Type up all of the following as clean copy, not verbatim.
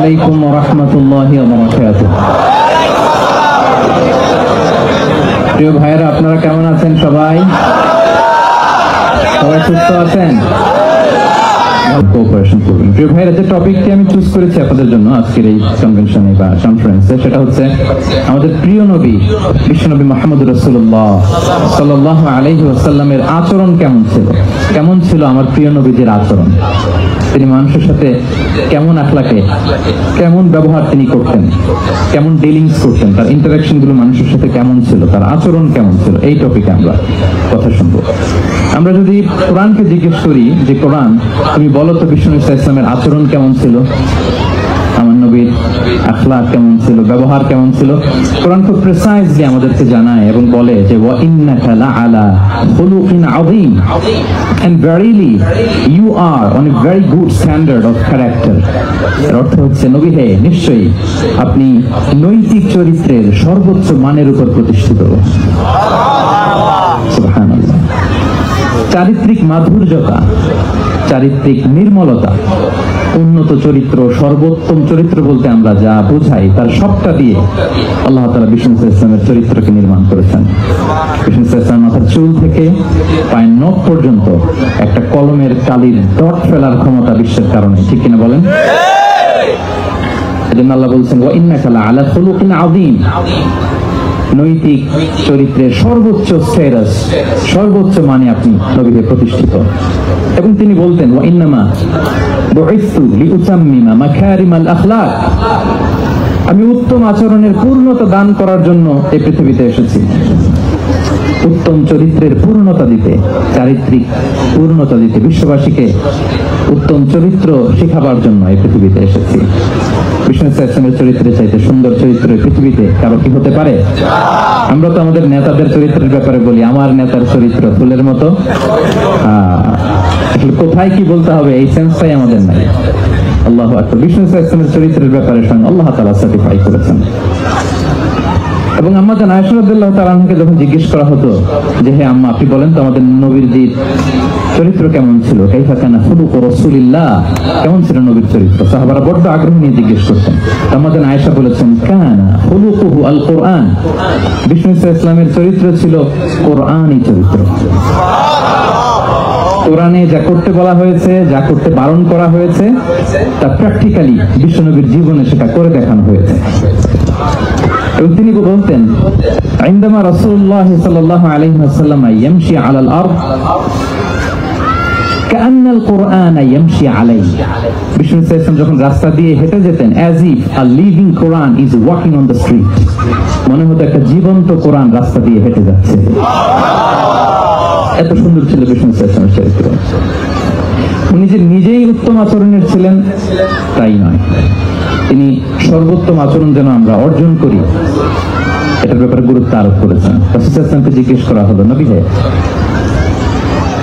আলাইকুম ওয়া রাহমাতুল্লাহি ওয়া বারাকাতুহু। প্রিয় ভাইরা, আপনারা কেমন আছেন? সবাই সুস্থ আছেন? কোঅপারেশন করবেন। প্রিয় ভাইরা, যে টপিকটি আমি চুজ করেছি আপনাদের জন্য আজকের এই কনভেনশনে বা কনফারেন্সে, সেটা হচ্ছে আমাদের প্রিয় নবী বিশ্বনবী মুহাম্মদ রাসূলুল্লাহ সাল্লাল্লাহু আলাইহি ওয়াসাল্লামের আচরণ কেমন ছিল। কেমন ছিল আমার প্রিয় নবীজির আচরণ? তিনি মানুষের সাথে কেমন আখলাকে, কেমন ব্যবহার তিনি করতেন, কেমন ডিলিংস করতেন, তার ইন্টারাকশন গুলো মানুষের সাথে কেমন ছিল, তার আচরণ কেমন ছিল, এই টপিকে আমরা কথা শুনবো। আমরা যদি কোরআনকে জিজ্ঞেস করি যে কোরআন, তুমি বলো তো বিশ্বনবী সাল্লাল্লাহু আলাইহি ওয়াসাল্লামের আচরণ কেমন ছিল, আমার নবীর আখলাক কেমন ছিল, ব্যবহার কেমন ছিল, কোরআন খুব প্রিসাইজলি আমাদেরকে জানায় এবং বলে যে ওয়া ইন্নাকা লাআলা খুলুকিন আযীম, and verily you are on a very good standard of character। এর অর্থ হচ্ছে, নবী হে, নিশ্চয়ই আপনি নৈতিক চরিত্রের সর্বোচ্চ মানের উপর প্রতিষ্ঠিত। সুবহানাল্লাহ। চারিত্রিক মাধুর্যতা, চারিত্রিক নির্মলতা, উন্নত চরিত্র, সর্বোত্তম চরিত্র বলতে আমরা যা বোঝাই তার সবটা দিয়ে আল্লাহ তাআলা বিষ্ণু ইসলামের চরিত্রকে নির্মাণ করেছেন। বিষ্ণু ইসলাম মাথার চুল থেকে পায়ের নখ পর্যন্ত একটা কলমের কালির ডট ফেলার ক্ষমতা বিশ্বের কারণে, ঠিক কিনা বলেন? এজন্য আল্লাহ বলছেন ওয়া ইন্নাকা লাআলা খুলুকিন আযীম, নৈতিক চরিত্রের সর্বোচ্চ স্ট্যাটাস, সর্বোচ্চ মানে আপনি নবীকে প্রতিষ্ঠিত। এবং তিনি বলতেন ওয়া ইন্নামা বুইসতু লিউতাম্মিমা মাকারিমাল আখলাক, আমি উত্তম আচরণের পূর্ণতা দান করার জন্য এই পৃথিবীতে এসেছি। উত্তম চরিত্রের পূর্ণতা দিতে, চারিত্রিক পূর্ণতা দিতে, বিশ্ববাসীকে উত্তম চরিত্র শেখাবার জন্য এই পৃথিবীতে এসেছি। বিষ্ণু ইসলামের চরিত্রের চাইতে সুন্দর চরিত্র পৃথিবীতে কারো কি হতে পারে? আমরা তো আমাদের নেতাদের চরিত্রের ব্যাপারে বলি, আমার নেতার চরিত্র ফুলের মতো। কোথায় কি বলতে হবে এই সেন্সটাই আমাদের নাই। আল্লাহু আকবার। বিষ্ণু ইসলামের চরিত্রের ব্যাপারে স্বয়ং আল্লাহ তাআলা সার্টিফাই করেছেন। এবং আম্মা জান আয়েশা রাদিয়াল্লাহু তাআলা আনহাকে যখন জিজ্ঞেস করা হতো যে হে আম্মা, আপনি বলেন তো আমাদের নবীর চরিত্র কেমন ছিল, কাইফা কানা খুলুকু রাসূলিল্লাহ, কেমন ছিল নবীর চরিত্র, সাহাবারা বড় আগ্রহ নিয়ে জিজ্ঞেস করতেন। আম্মা জান আয়েশা বলেছেন কানা খুলুকুহু আল কোরআন, বিষ্ণু ইসলামের চরিত্র ছিল কোরআনী চরিত্র। কোরআনে যা করতে বলা হয়েছে, যা করতে বারণ করা হয়েছে, তা প্র্যাকটিক্যালি বিশ্বনবীর জীবনে সেটা করে দেখানো হয়েছে। এবং তিনি বলতেন আইন্দামা রাসূলুল্লাহ সাল্লাল্লাহু আলাইহি ওয়াসাল্লাম ইয়ামশি আলাল আরদ কাআন্নাল কুরআন ইয়ামশি আলাইহি, বিষ্ণু ইসলাম যখন রাস্তা দিয়ে হেঁটে যেতেন, as if a living Quran is walking on the street, মনে হতো একটা জীবন্ত কোরআন রাস্তা দিয়ে হেঁটে যাচ্ছে। এত সুন্দর ছিল বিষ্ণু ইসলামের চরিত্র। উনি যে নিজেই উত্তম আচরণের ছিলেন তাই নয়, তিনি সর্বোত্তম আচরণ যেন আমরা অর্জন করি এটার ব্যাপারে গুরুত্ব আরোপ করেছেন। রাসূলুল্লাহ সাল্লাল্লাহু আলাইহি জিজ্ঞেস করা হলো, নবী হে,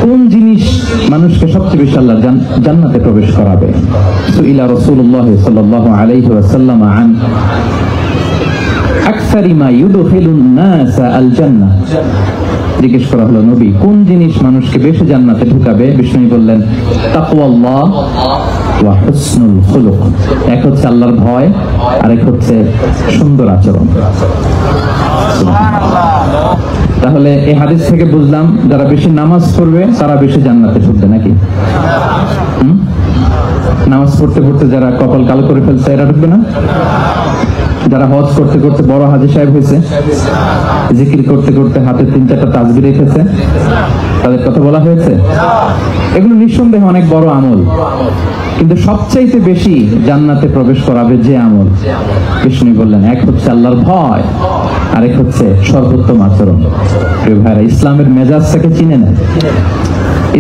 কোন জিনিস মানুষকে সবচেয়ে বেশি আল্লাহ জান্নাতে প্রবেশ করাবে? সুইলা রাসূলুল্লাহ সাল্লাল্লাহু আলাইহি ওয়াসাল্লাম আন আকসারি মা ইউদখিলুন নাস আল জান্নাহ, জিজ্ঞেস করা হলো নবী কোন জিনিস মানুষকে বেশি জান্নাতে ঢুকাবে? বিষ্ণু বললেন তাকওয়াল্লাহ ওয়া হুসনুল খুলুক, এক হচ্ছে আল্লাহর ভয় আর এক হচ্ছে সুন্দর আচরণ। তাহলে এই হাদিস থেকে বুঝলাম যারা বেশি নামাজ পড়বে তারা বেশি জান্নাতে ঢুকবে নাকি? নামাজ পড়তে পড়তে যারা কপাল কালো করে ফেলছে এরা ঢুকবে না? যারা হজ করতে করতে বড় হাজী সাহেব হয়েছে, জিকির করতে করতে হাতে 3-4টা তাসবিহ রেখেছে, তাদের কথা বলা হয়েছে? এগুলো নিঃসন্দেহে অনেক বড় আমল, কিন্তু সবচাইতে বেশি জান্নাতে প্রবেশ করাবে যে আমল, বিষ্ণু বললেন এক হচ্ছে আল্লাহর ভয়, আরেক হচ্ছে সর্বোত্তম আচরণ। প্রিয় ভাইরা, ইসলামের মেজাজটাকে চিনে নেন,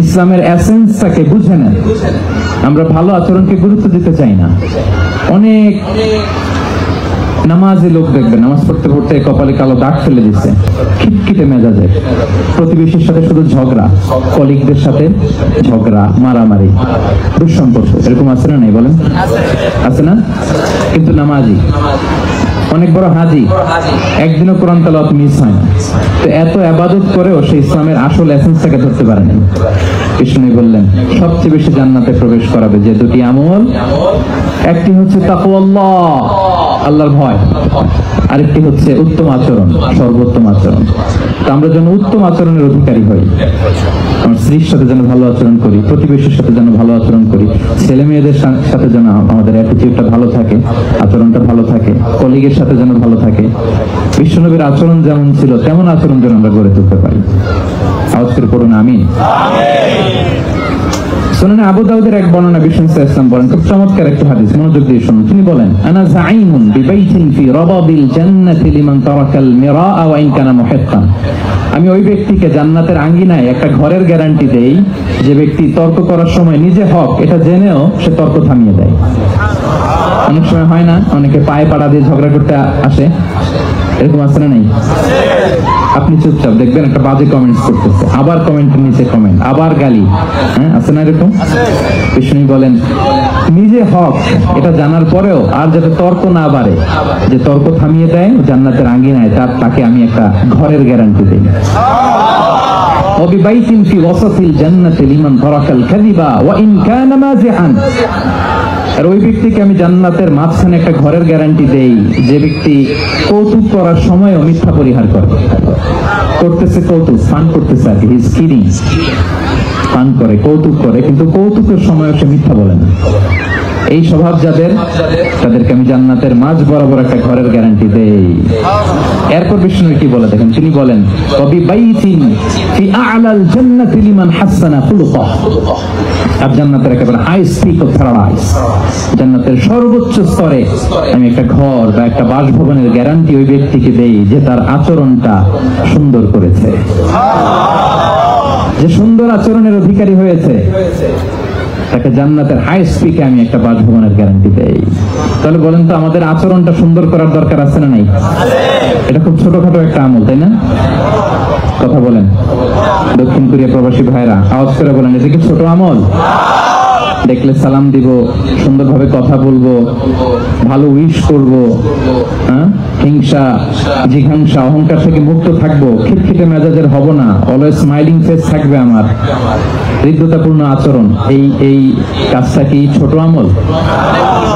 ইসলামের এসেন্সটাকে বুঝে নেন। আমরা ভালো আচরণকে গুরুত্ব দিতে চাই না। অনেক নামাজি লোক দেখবেন নামাজ পড়তে পড়তে কপালে কালো দাগ ফেলে দিচ্ছে, খিটখিটে মেজাজে, প্রতিবেশীর সাথে শুধু ঝগড়া, কলিগদের সাথে ঝগড়া, মারামারি, দুঃসম্পর্ক, এরকম আছে না? নাই বলেন, আছে না? কিন্তু নামাজি অনেক বড় হাজি, একদিনও কোরআন তেলাওয়াত মিস হয় না। তো এত ইবাদত করেও সে ইসলামের আসল এসেন্সটাকে ধরতে পারে না। কৃষ্ণই বললেন সবচেয়ে বেশি জান্নাতে প্রবেশ করাবে যে দুটি আমল, একটি হচ্ছে তাকওয়াল্লাহ, আল্লাহর ভয়, আরেকটি হচ্ছে উত্তম আচরণ, সর্বোত্তম আচরণ। তো আমরা যেন উত্তম আচরণের অধিকারী হই, আমার স্ত্রীর সাথে যেন ভালো আচরণ করি, প্রতিবেশীর সাথে যেন ভালো আচরণ করি, ছেলে মেয়েদের সাথে যেন আমাদের অ্যাটিটিউডটা ভালো থাকে, আচরণটা ভালো থাকে, কলিগের সাথে যেন ভালো থাকে। বিশ্বনবীর আচরণ যেমন ছিল তেমন আচরণ যেন আমরা গড়ে তুলতে পারি। আওয়াজ করে পড়ুন আমিন। শুনুন, আবু দাউদের এক বর্ণনা বিষ্ণু ইসলাম বলেন, খুব চমৎকার একটা হাদিস, মনোযোগ দিয়ে শুনুন। তিনি বলেন, আনা যাঈমুন বিবাইতিন ফি রাবাদিল জান্নাতি লিমান তারাকাল মিরাআ ওয়া ইন কানা মুহিক্কান। আমি ওই ব্যক্তিকে জান্নাতের আঙ্গিনায় একটা ঘরের গ্যারান্টি দেই যে ব্যক্তি তর্ক করার সময় নিজে হক এটা জেনেও সে তর্ক থামিয়ে দেয়। অনেক সময় হয় না, অনেকে পায়ে পাড়া দিয়ে ঝগড়া করতে আসে, এরকম আছে না নেই? আপনি চুপচাপ দেখবেন একটা বাজে কমেন্টস করতেছে, আবার কমেন্টের নিচে কমেন্ট, আবার গালি, হ্যাঁ আছে না এরকম? বিষ্ণু বলেন নিজে হক এটা জানার পরেও আর যাতে তর্ক না বাড়ে, যে তর্ক থামিয়ে দেয় জান্নাতের আঙ্গিনায়, তাকে আমি একটা ঘরের গ্যারান্টি দেই। وببيت في وسط الجنة لمن ترك الكذب وإن كان مازحا। আর ওই ব্যক্তিকে আমি জান্নাতের মাঝখানে একটা ঘরের গ্যারান্টি দেই যে ব্যক্তি কৌতুক করার সময়ও মিথ্যা পরিহার করে। করতেছে কৌতুক, ফান করতেছে আর কি, হি ইজ কিডিং, ফান করে, কৌতুক করে, কিন্তু কৌতুকের সময় সে মিথ্যা বলে না। এই স্বভাব যাদের, তাদেরকে আমি জান্নাতের মাঝ বরাবর একটা ঘরের গ্যারান্টি দেই। এরপর বিষ্ণু কি বলে দেখেন, তিনি বলেন ওয়াবিবাইতিন ফি আ'লাল জান্নাতি লিমান হাসানা খুলুকাহু। আর জান্নাতের একেবারে হাই স্পিক অফ প্যারাডাইস, জান্নাতের সর্বোচ্চ স্তরে আমি একটা ঘর বা একটা বাসভবনের গ্যারান্টি ওই ব্যক্তিকে দেই যে তার আচরণটা সুন্দর করেছে, যে সুন্দর আচরণের অধিকারী হয়েছে, তাকে জান্নাতের হাই স্পিকে আমি একটা বাসভবনের গ্যারান্টি দেই। তাহলে বলেন তো আমাদের আচরণটা সুন্দর করার দরকার আছে না নাই? এটা খুব ছোটখাটো একটা আমল, তাই না? কথা বলেন দক্ষিণ কোরিয়া প্রবাসী ভাইরা, আওয়াজ করে বলেন এটা কি ছোট আমল? দেখলে সালাম দিব, সুন্দরভাবে কথা বলবো, ভালো উইশ করব, হিংসা জিঘাংসা অহংকার থেকে মুক্ত থাকবো, খিটখিটে মেজাজের হব না, অলওয়েজ স্মাইলিং ফেস থাকবে আমার, হৃদ্যতাপূর্ণ আচরণ। এই কাজটা কি ছোট আমল?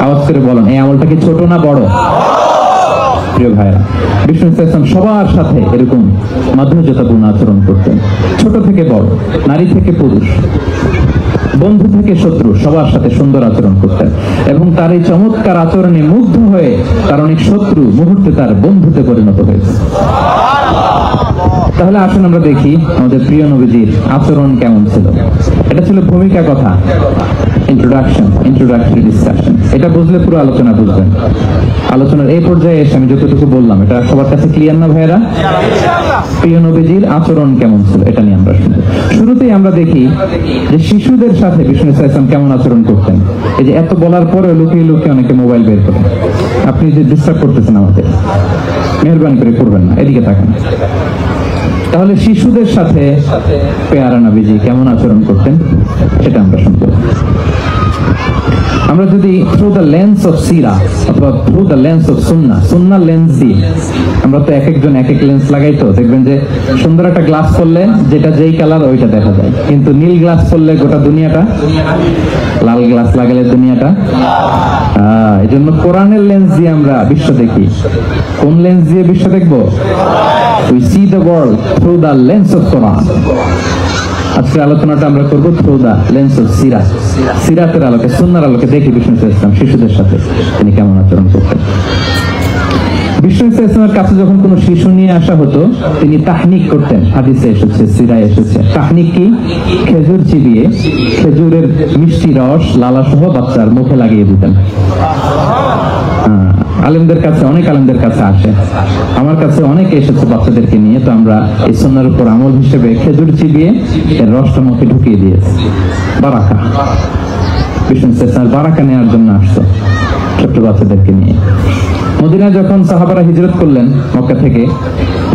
আওয়াজ করে বলেন এই আমলটা কি ছোট না বড়? প্রিয় ভাইরা, বিষ্ণু ইসলাম সবার সাথে এরকম মাধুর্যতাপূর্ণ আচরণ করতেন, ছোট থেকে বড়, নারী থেকে পুরুষ, বন্ধু থেকে শত্রু, সবার সাথে সুন্দর আচরণ করতেন। এবং তার এই চমৎকার আচরণে মুগ্ধ হয়ে তার অনেক শত্রু মুহূর্তে তার বন্ধুতে পরিণত হয়েছে। তাহলে আসুন আমরা দেখি আমাদের প্রিয় নবীজির আচরণ কেমন ছিল। এটা ছিল ভূমিকা কথা, ইন্ট্রোডাক্টরি ডিসকাশন। এটা বুঝলে পুরো আলোচনা বুঝবেন। আলোচনার এই পর্যায়ে এসে আমি যতটুকু বললাম এটা সবার কাছে ক্লিয়ার না ভাইয়েরা? প্রিয় নবীজির আচরণ কেমন ছিল এটা নিয়ে আমরা শুনবো। শুরুতেই আমরা দেখি যে শিশুদের সাথে বিষ্ণু ইসলাম কেমন আচরণ করতেন। এই যে এত বলার পরে লুকিয়ে লুকিয়ে অনেকে মোবাইল বের করেন, আপনি যে ডিস্টার্ব করতেছেন আমাদের, মেহরবানি করে করবেন না, এদিকে তাকান। তাহলে শিশুদের সাথে পেয়ারা নবীজি কেমন আচরণ করতেন সেটা আমরা শুনবো। আমরা যদি থ্রু দ্য লেন্স অফ সিরা অথবা through the lens of Sunnah lens দিয়ে, আমরা তো এক একজন এক এক লেন্স লাগাই, তো দেখবেন যে সুন্দর একটা গ্লাস পরলে যেটা যেই কালার ওইটা দেখা যায়, কিন্তু নীল গ্লাস পরলে গোটা দুনিয়াটা, লাল গ্লাস লাগালে দুনিয়াটা। এই জন্য কোরআনের লেন্স দিয়ে আমরা বিশ্ব দেখি। কোন লেন্স দিয়ে বিশ্ব দেখবো? We see the world through the lens of Quran. আজকের আলোচনাটা আমরা করব থ্রু দা লেন্স অফ সিরাত, সিরাতের আলোকে, সুন্নাহর আলোকে দেখি বিষ্ণু ইসলাম শিশুদের সাথে তিনি কেমন আচরণ করতেন। বিষ্ণু ইসলামের কাছে যখন কোনো শিশু নিয়ে আসা হতো তিনি তাহনিক করতেন। হাদিসে এসেছে, সিরায় এসেছে। তাহনিক কি? খেজুর চিবিয়ে খেজুরের মিষ্টি রস লালা সহ বাচ্চার মুখে লাগিয়ে দিতেন। আলেমদের কাছে, অনেক আলেমদের কাছে আসে, আমার কাছে অনেকে এসেছে বাচ্চাদেরকে নিয়ে, তো আমরা এই সুন্নাহর উপর আমল হিসেবে খেজুর চিবিয়ে এর রসটা মুখে ঢুকিয়ে দিয়েছি। বারাকা, বিষ্ণু ইসলামের বারাকা নেওয়ার জন্য আসতো ছোট্ট বাচ্চাদেরকে নিয়ে। মদিনায় যখন সাহাবারা হিজরত করলেন মক্কা থেকে,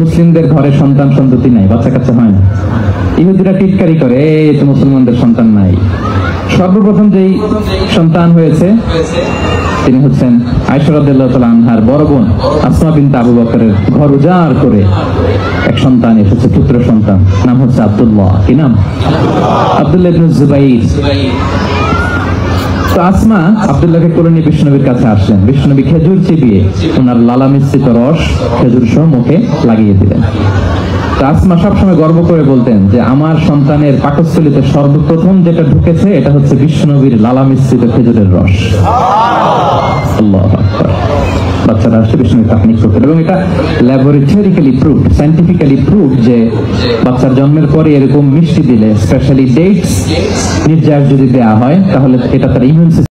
মুসলিমদের ঘরে সন্তান সন্ততি নাই, বাচ্চা কাচ্চা হয় না। ইহুদিরা টিটকারি করে, এই তো মুসলমানদের সন্তান নাই। সর্বপ্রথম যেই সন্তান হয়েছে তিনি হচ্ছেন আয়েশা রাদিয়াল্লাহু তাআলা আনহার বড় বোন আসমা বিনতে আবু বকরের ঘর উজাড় করে এক সন্তান এসেছে, পুত্র সন্তান, নাম হচ্ছে আব্দুল্লাহ। কি নাম? আব্দুল্লাহ ইবনে জুবাইর। তো আসমা আব্দুল্লাহকে কোলে নিয়ে বিষ্ণুনবীর কাছে আসলেন। বিষ্ণুনবী খেজুর চিবিয়ে ওনার লালা মিশ্রিত রস খেজুর সহ মুখে লাগিয়ে দিলেন। তো আসমা সবসময় গর্ব করে বলতেন যে আমার সন্তানের পাকস্থলীতে সর্বপ্রথম যেটা ঢুকেছে এটা হচ্ছে বিষ্ণুনবীর লালা মিশ্রিত খেজুরের রস। আল্লাহু আকবার। বাচ্চারা আসছে বিষ্ণুনবী তাকনিক করতেন এবং এটা ল্যাবরেটরিক্যালি প্রুভড, সায়েন্টিফিক্যালি প্রুভড যে বাচ্চার জন্মের পরে এরকম মিষ্টি দিলে, স্পেশালি ডেটস নির্যাস যদি দেওয়া হয়, তাহলে এটা তার ইমিউন